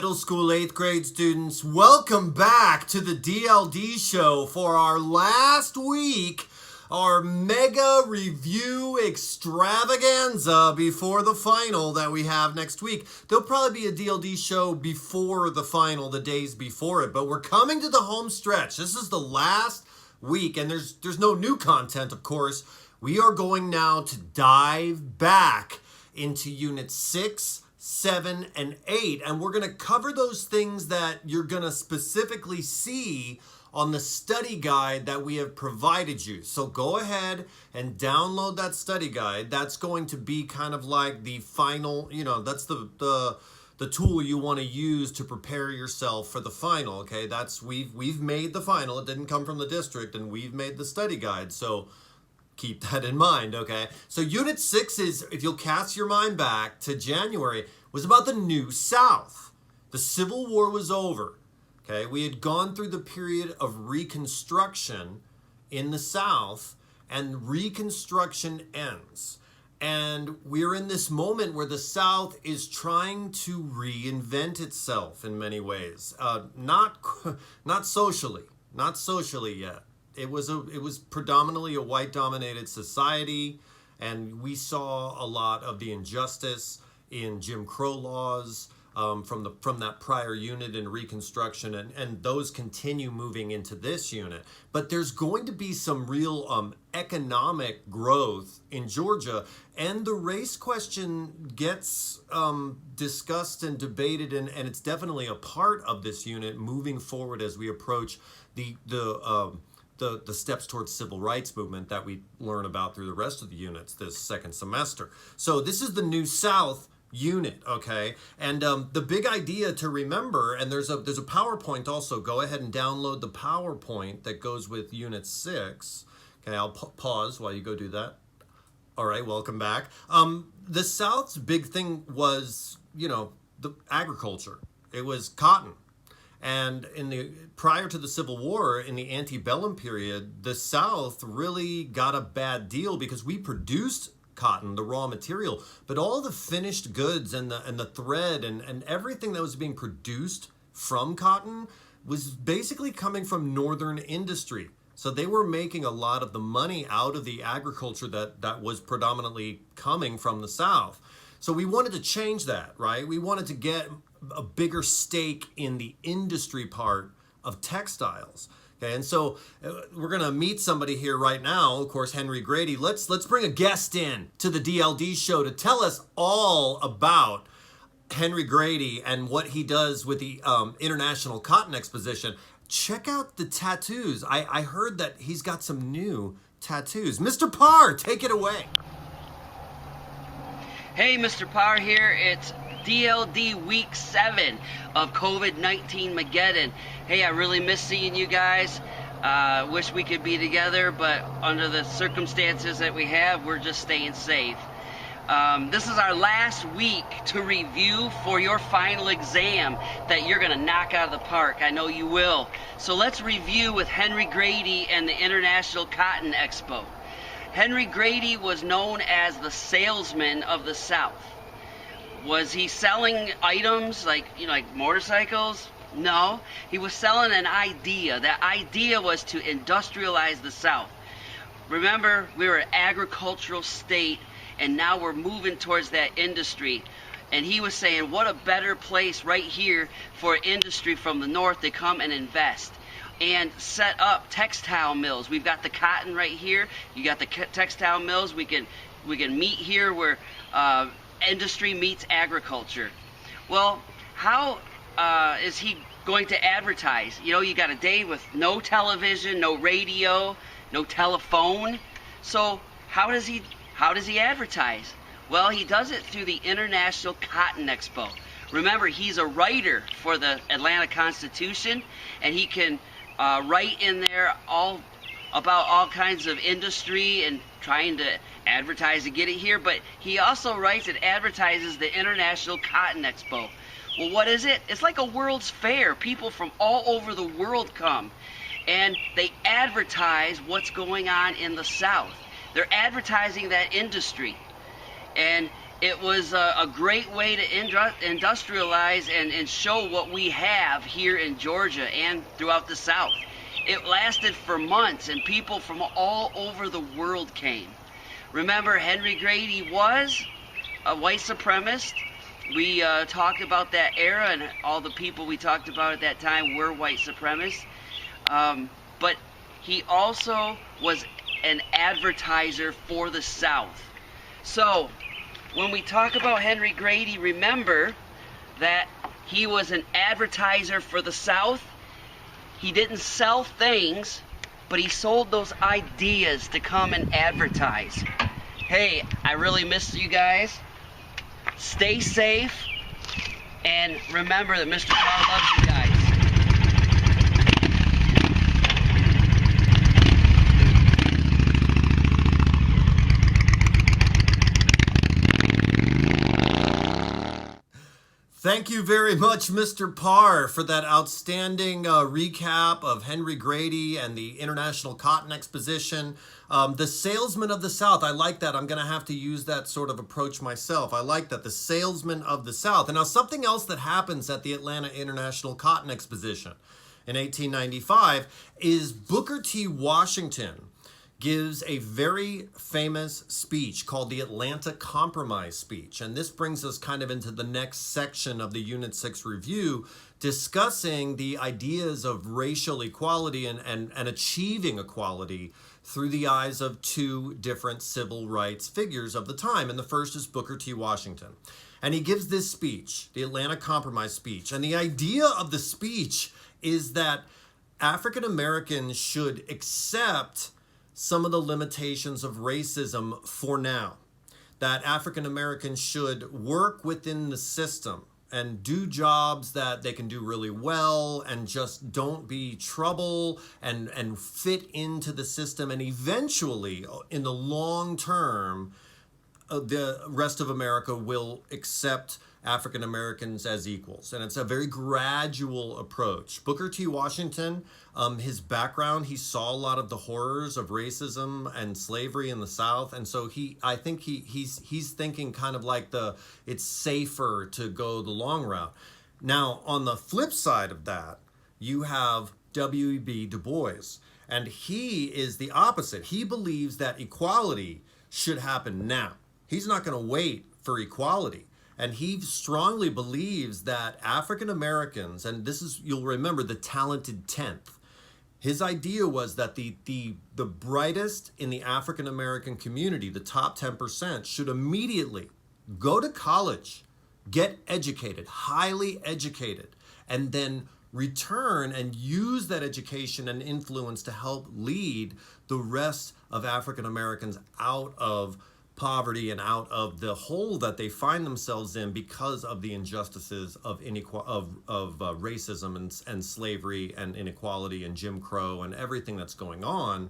middle school 8th grade students, welcome back to the DLD show for our last week, our mega review extravaganza before the final that we have next week. There'll probably be a DLD show before the final, the days before it, but we're coming to the home stretch. This is the last week, and there's no new content, of course. We are going now to dive back into Unit 6, 7, and 8, and we're going to cover those things that you're going to specifically see on the study guide that we have provided you. So go ahead and download that study guide. That's going to be kind of like the final, that's the tool you want to use to prepare yourself for the final. Okay, that's we've made the final. It didn't come from the district, and we've made the study guide. So keep that in mind, okay? So Unit 6 is, if you'll cast your mind back to January, was about the New South. The Civil War was over, okay? We had gone through the period of Reconstruction in the South, and Reconstruction ends. And we're in this moment where the South is trying to reinvent itself in many ways. Not socially yet. It was predominantly a white-dominated society, and we saw a lot of the injustice in Jim Crow laws from that prior unit in Reconstruction, and those continue moving into this unit. But there's going to be some real economic growth in Georgia, and the race question gets discussed and debated, and it's definitely a part of this unit moving forward as we approach the steps towards civil rights movement that we learn about through the rest of the units this second semester. So this is the New South unit, okay? And the big idea to remember, and there's a PowerPoint also. Go ahead and download the PowerPoint that goes with Unit 6. Okay, I'll pause while you go do that. All right, welcome back. The South's big thing was, the agriculture. It was cotton. And prior to the Civil War, in the antebellum period, the South really got a bad deal because we produced cotton, the raw material, but all the finished goods and the thread and everything that was being produced from cotton was basically coming from northern industry. So they were making a lot of the money out of the agriculture that was predominantly coming from the South. So we wanted to change that, right? We wanted to get a bigger stake in the industry part of textiles. Okay, and so we're gonna meet somebody here right now, of course, Henry Grady. Let's bring a guest in to the DLD show to tell us all about Henry Grady and what he does with the International Cotton Exposition. Check out the tattoos. I heard that he's got some new tattoos. Mr. Parr, take it away. Hey, Mr. Parr here. It's DLD Week 7 of COVID-19 Mageddon. Hey, I really miss seeing you guys. Wish we could be together, but under the circumstances that we have, we're just staying safe. This is our last week to review for your final exam that you're going to knock out of the park. I know you will. So let's review with Henry Grady and the International Cotton Expo. Henry Grady was known as the salesman of the South. Was he selling items like motorcycles? No, he was selling an idea. That idea was to industrialize the South. Remember, we were an agricultural state, and now we're moving towards that industry. And he was saying, what a better place right here for industry from the North to come and invest and set up textile mills. We've got the cotton right here. You got the textile mills. We can meet here where industry meets agriculture. Well, how is he going to advertise? You got a day with no television, no radio, no telephone. So how does he advertise? Well, he does it through the International Cotton Expo. Remember, he's a writer for the Atlanta Constitution, and he can write in there about all kinds of industry and trying to advertise to get it here, but he also writes and advertises the International Cotton Expo. Well, what is it? It's like a World's Fair. People from all over the world come, and they advertise what's going on in the South. They're advertising that industry. And It was a great way to industrialize and show what we have here in Georgia and throughout the South. It lasted for months, and people from all over the world came. Remember, Henry Grady was a white supremacist. We talked about that era, and all the people we talked about at that time were white supremacists. But he also was an advertiser for the South. So, when we talk about Henry Grady, remember that he was an advertiser for the South. He didn't sell things, but he sold those ideas to come and advertise. Hey, I really miss you guys. Stay safe, and remember that Mr. Carl loves you guys. Thank you very much, Mr. Parr, for that outstanding recap of Henry Grady and the International Cotton Exposition. The Salesman of the South, I like that. I'm going to have to use that sort of approach myself. I like that, the Salesman of the South. And now something else that happens at the Atlanta International Cotton Exposition in 1895 is Booker T. Washington gives a very famous speech called the Atlanta Compromise Speech. And this brings us kind of into the next section of the Unit 6 review, discussing the ideas of racial equality and achieving equality through the eyes of two different civil rights figures of the time. And the first is Booker T. Washington. And he gives this speech, the Atlanta Compromise Speech. And the idea of the speech is that African Americans should accept some of the limitations of racism for now. That African Americans should work within the system and do jobs that they can do really well and just don't be trouble and fit into the system. And eventually, in the long term, the rest of America will accept African Americans as equals. And it's a very gradual approach. Booker T. Washington, his background, he saw a lot of the horrors of racism and slavery in the South. And so I think he's thinking kind of like it's safer to go the long route. Now, on the flip side of that, you have W.E.B. Du Bois. And he is the opposite. He believes that equality should happen now. He's not going to wait for equality. And he strongly believes that African Americans, and this is, you'll remember, the talented 10th. His idea was that the brightest in the African American community, the top 10%, should immediately go to college, get educated, highly educated, and then return and use that education and influence to help lead the rest of African Americans out of poverty and out of the hole that they find themselves in because of the injustices of racism and slavery and inequality and Jim Crow and everything that's going on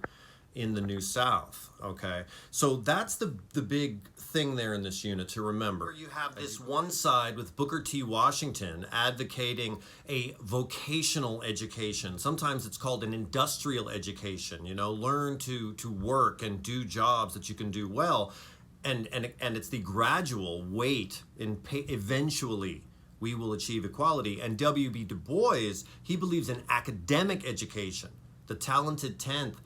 in the New South. Okay, so that's the big thing there in this unit to remember. You have this one side with Booker T. Washington advocating a vocational education. Sometimes it's called an industrial education. You know, learn to work and do jobs that you can do well. And it's the gradual wait and eventually we will achieve equality. And W.B. Du Bois, he believes in academic education, the talented 10th,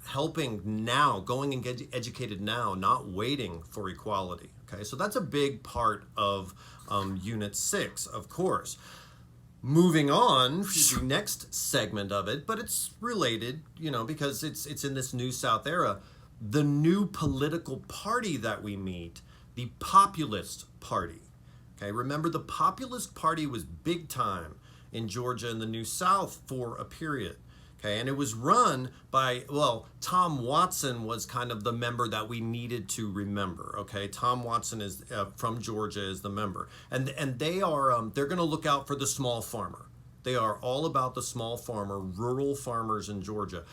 helping now, going and get educated now, not waiting for equality. Okay, so that's a big part of Unit 6, of course. Moving on to the next segment of it, but it's related, you know, because it's in this New South era. The new political party that we meet, the Populist Party. Okay, remember the Populist Party was big time in Georgia and the New South for a period. Okay, and it was run by, well, Tom Watson was kind of the member that we needed to remember. Okay, Tom Watson is from Georgia, is the member, and they are they're going to look out for the small farmer. They are all about the small farmer, rural farmers in Georgia.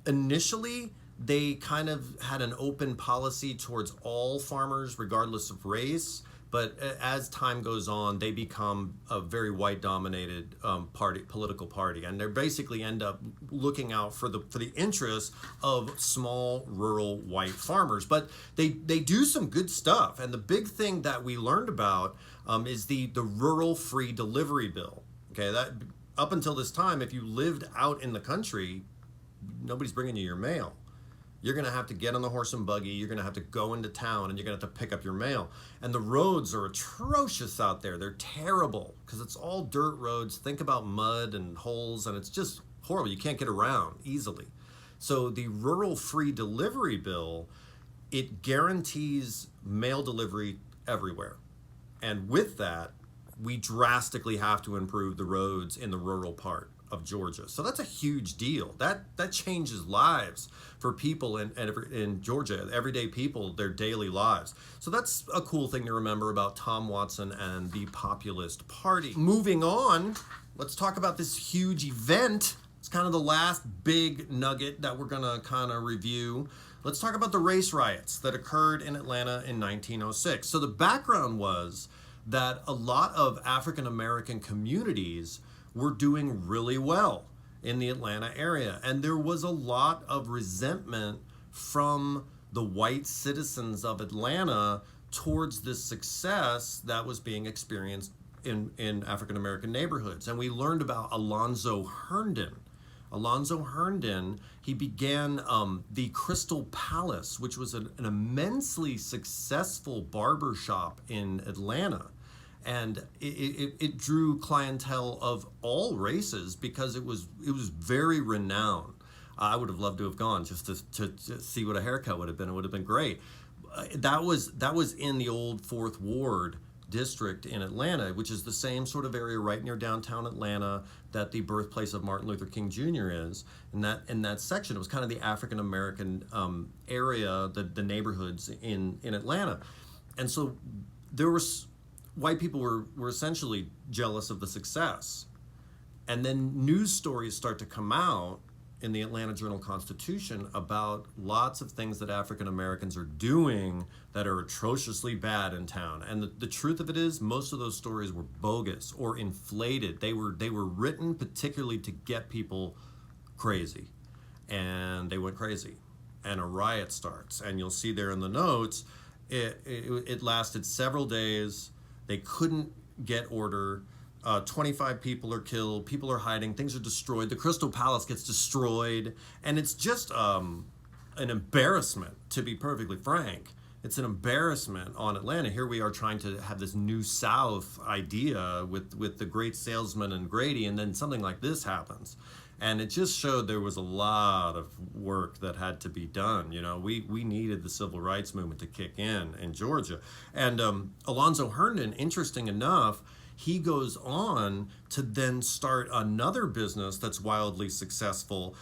Initially, they kind of had an open policy towards all farmers, regardless of race. But as time goes on, they become a very white-dominated political party, and they basically end up looking out for the interests of small rural white farmers. But they do some good stuff, and the big thing that we learned about is the rural free delivery bill. Okay, that up until this time, if you lived out in the country, nobody's bringing you your mail. You're going to have to get on the horse and buggy, you're going to have to go into town, and you're going to have to pick up your mail. And the roads are atrocious out there. They're terrible because it's all dirt roads. Think about mud and holes, and it's just horrible. You can't get around easily. So the rural free delivery bill, it guarantees mail delivery everywhere. And with that, we drastically have to improve the roads in the rural part of Georgia. So that's a huge deal. That changes lives for people in Georgia, everyday people, their daily lives. So that's a cool thing to remember about Tom Watson and the Populist Party. Moving on, let's talk about this huge event. It's kind of the last big nugget that we're gonna kind of review. Let's talk about the race riots that occurred in Atlanta in 1906. So the background was that a lot of African American communities were doing really well in the Atlanta area. And there was a lot of resentment from the white citizens of Atlanta towards this success that was being experienced in African American neighborhoods. And we learned about Alonzo Herndon. Alonzo Herndon, he began the Crystal Palace, which was an immensely successful barber shop in Atlanta. And it drew clientele of all races because it was very renowned. I would have loved to have gone just to see what a haircut would have been. It would have been great. That was in the old Fourth Ward district in Atlanta, which is the same sort of area right near downtown Atlanta that the birthplace of Martin Luther King Jr. is. In that section, it was kind of the African American area, the neighborhoods in Atlanta, and so there was. White people were essentially jealous of the success. And then news stories start to come out in the Atlanta Journal-Constitution about lots of things that African Americans are doing that are atrociously bad in town. And the truth of it is, most of those stories were bogus or inflated. They were written particularly to get people crazy. And they went crazy. And a riot starts. And you'll see there in the notes, it lasted several days. They couldn't get order. 25 people are killed. People are hiding. Things are destroyed. The Crystal Palace gets destroyed. And it's just an embarrassment, to be perfectly frank. It's an embarrassment on Atlanta. Here we are trying to have this New South idea with the great salesman and Grady, and then something like this happens. And it just showed there was a lot of work that had to be done. You know, we needed the civil rights movement to kick in Georgia. And Alonzo Herndon, interesting enough, he goes on to then start another business that's wildly successful.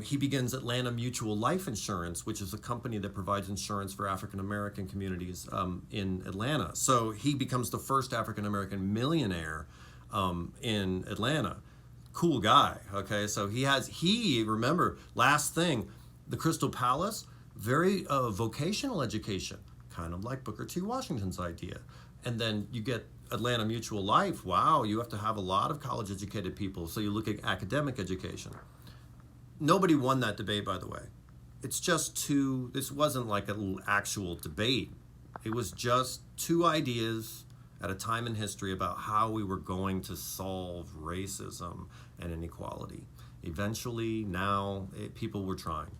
He begins Atlanta Mutual Life Insurance, which is a company that provides insurance for African American communities in Atlanta. So he becomes the first African American millionaire in Atlanta. Cool guy, okay? So remember, last thing, the Crystal Palace, very vocational education, kind of like Booker T. Washington's idea. And then you get Atlanta Mutual Life. Wow, you have to have a lot of college-educated people, so you look at academic education. Nobody won that debate, by the way. It's just this wasn't like an actual debate. It was just two ideas at a time in history about how we were going to solve racism and inequality. Eventually, now, people were trying.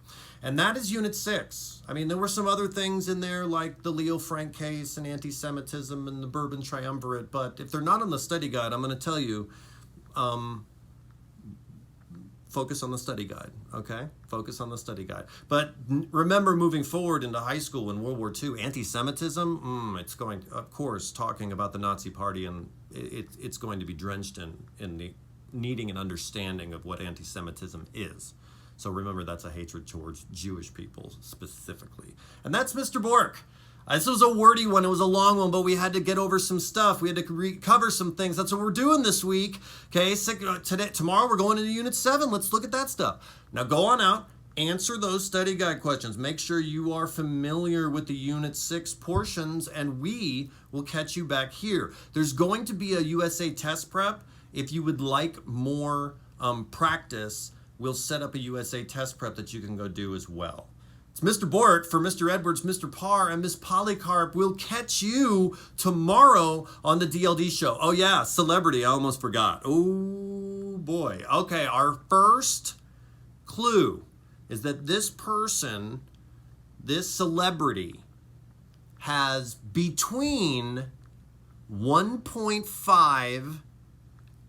And that is Unit 6. I mean, there were some other things in there like the Leo Frank case and anti-Semitism and the Bourbon Triumvirate, but if they're not on the study guide, I'm going to tell you, focus on the study guide, okay? Focus on the study guide. But remember, moving forward into high school in World War II, anti-Semitism, it's going, of course, talking about the Nazi Party, and it's going to be drenched in the needing an understanding of what anti-Semitism is. So remember, that's a hatred towards Jewish people specifically. And that's Mr. Bork. This was a wordy one. It was a long one, but we had to get over some stuff. We had to cover some things. That's what we're doing this week. Okay, tomorrow we're going into Unit 7. Let's look at that stuff. Now go on out. answer those study guide questions. Make sure you are familiar with the Unit 6 portions, and we will catch you back here. There's going to be a USA test prep. If you would like more practice, we'll set up a USA test prep that you can go do as well. It's Mr. Bort for Mr. Edwards, Mr. Parr, and Miss Polycarp. We'll catch you tomorrow on the DLD show. Oh yeah, celebrity, I almost forgot. Oh boy. Okay, our first clue is that this person, this celebrity, has between 1.5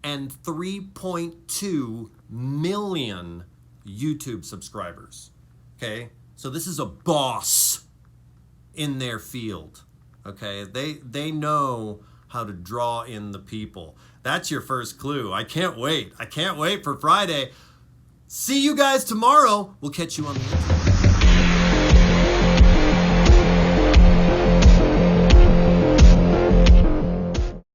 and 3.2 million YouTube subscribers. Okay, so this is a boss in their field. Okay, they know how to draw in the people. That's your first clue. I can't wait. I can't wait for Friday. See you guys tomorrow. We'll catch you on the internet.